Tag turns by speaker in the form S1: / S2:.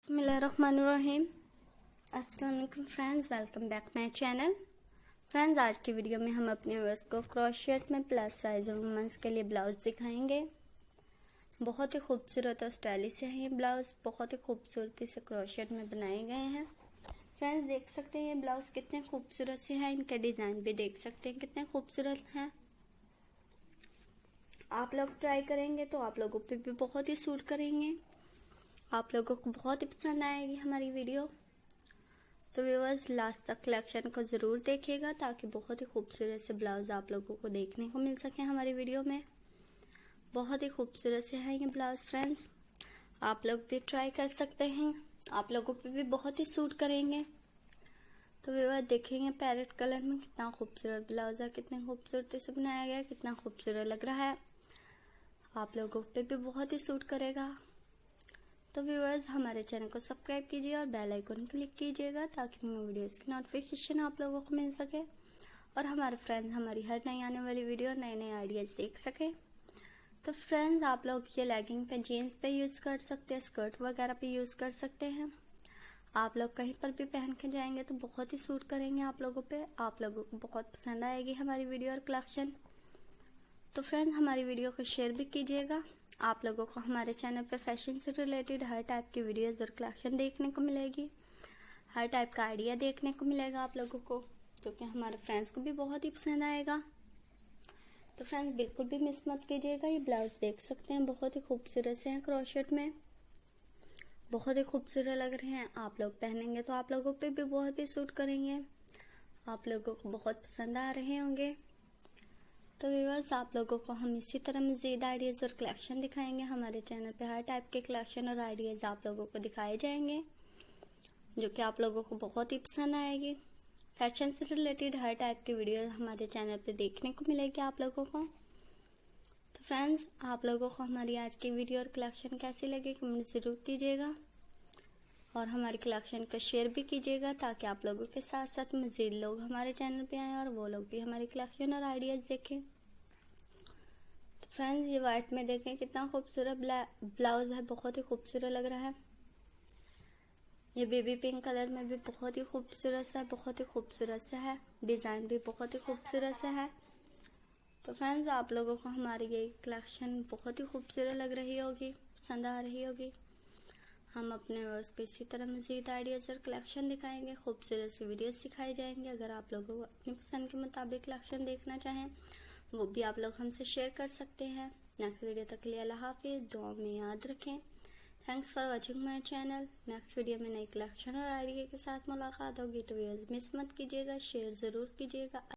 S1: बिस्मिल्लाहिर्रहमानिर्रहीम। अस्सलाम वालेकुम friends, welcome back my channel. Friends, आज की वीडियो में हम अपने व्यूअर्स को क्रोशियट में प्लस साइज वुमेंस के लिए ब्लाउज दिखाएंगे। बहुत ही खूबसूरत और स्टाइलिश है ये ब्लाउज, बहुत ही खूबसूरती से क्रोशियट में बनाए गए हैं। फ्रेंड्स, देख सकते हैं ये ब्लाउज कितने खूबसूरत से हैं, इनके डिज़ाइन भी देख सकते हैं कितने खूबसूरत हैं। आप लोग ट्राई करेंगे तो आप लोगों पे भी बहुत ही सूट करेंगे, आप लोगों को बहुत ही पसंद आएगी हमारी वीडियो। तो व्यूअर्स, लास्ट तक कलेक्शन को ज़रूर देखिएगा ताकि बहुत ही खूबसूरत से ब्लाउज आप लोगों को देखने को मिल सके हमारी वीडियो में। बहुत ही खूबसूरत से है ये ब्लाउज फ्रेंड्स, आप लोग भी ट्राई कर सकते हैं, आप लोगों पे भी बहुत ही सूट करेंगे। तो व्यूअर्स, देखेंगे पैरेट कलर में कितना खूबसूरत ब्लाउज है, कितनी खूबसूरती से बनाया गया है, कितना खूबसूरत लग रहा है, आप लोगों पे भी बहुत ही सूट करेगा। तो व्यूअर्स, हमारे चैनल को सब्सक्राइब कीजिए और बेल आइकन क्लिक कीजिएगा ताकि न्यू वीडियोस की नोटिफिकेशन आप लोगों को मिल सके और हमारे फ्रेंड्स हमारी हर नई आने वाली वीडियो नए नए आइडियाज़ देख सकें। तो फ्रेंड्स, आप लोग ये लेगिंग पे, जीन्स पे यूज़ कर सकते हैं, स्कर्ट वगैरह पे यूज़ कर सकते हैं। आप लोग कहीं पर भी पहन के जाएंगे तो बहुत ही सूट करेंगे आप लोगों पे, आप लोगों को बहुत पसंद आएगी हमारी वीडियो और कलेक्शन। तो फ्रेंड्स, हमारी वीडियो को शेयर भी कीजिएगा। आप लोगों को हमारे चैनल पे फैशन से रिलेटेड हर टाइप की वीडियोज़ और कलेक्शन देखने को मिलेगी, हर टाइप का आइडिया देखने को मिलेगा आप लोगों को, जो कि हमारे फ्रेंड्स को भी बहुत ही पसंद आएगा। तो फ्रेंड्स, बिल्कुल भी मिस मत कीजिएगा। ये ब्लाउज देख सकते हैं बहुत ही खूबसूरत से हैं, क्रोशेट में बहुत ही खूबसूरत लग रहे हैं। आप लोग पहनेंगे तो आप लोगों पे भी बहुत ही सूट करेंगे, आप लोगों को बहुत पसंद आ रहे होंगे। तो व्यूअर्स, आप लोगों को हम इसी तरह मज़ीद आइडियाज़ और कलेक्शन दिखाएंगे। हमारे चैनल पे हर टाइप के कलेक्शन और आइडियाज़ आप लोगों को दिखाए जाएंगे, जो कि आप लोगों को बहुत ही पसंद आएगी। फैशन से रिलेटेड हर टाइप की वीडियो हमारे चैनल पे देखने को मिलेगी आप लोगों को। तो फ्रेंड्स, आप लोगों को हमारी आज की वीडियो और कलेक्शन कैसी लगी कमेंट ज़रूर कीजिएगा और हमारी कलेक्शन को शेयर भी कीजिएगा ताकि आप लोगों के साथ साथ मज़ीद लोग हमारे चैनल पे आएँ और वो लोग भी हमारी कलेक्शन और आइडियाज़ देखें। तो फ्रेंड्स, ये वाइट में देखें कितना खूबसूरत ब्लाउज है, बहुत ही खूबसूरत लग रहा है। ये बेबी पिंक कलर में भी बहुत ही खूबसूरत सा है, बहुत ही खूबसूरत सा है, डिज़ाइन भी बहुत ही खूबसूरत सा है। तो फ्रेंड्स, आप लोगों को हमारी ये कलेक्शन बहुत ही खूबसूरत लग रही होगी, पसंद आ रही होगी। हम अपने व्यूअर्स को इसी तरह मज़ीद आइडियाज़ और कलेक्शन दिखाएंगे, खूबसूरत सी वीडियोस दिखाई जाएंगे। अगर आप लोगों को अपनी पसंद के मुताबिक कलेक्शन देखना चाहें वो भी आप लोग हमसे शेयर कर सकते हैं। नेक्स्ट वीडियो तक के लिए अल्लाह हाफिज़, दुआ में याद रखें। Thanks for watching my channel. Next video में नई कलेक्शन और आइडिया के साथ मुलाकात होगी, तो व्यूअर्स मिस मत कीजिएगा, शेयर ज़रूर कीजिएगा।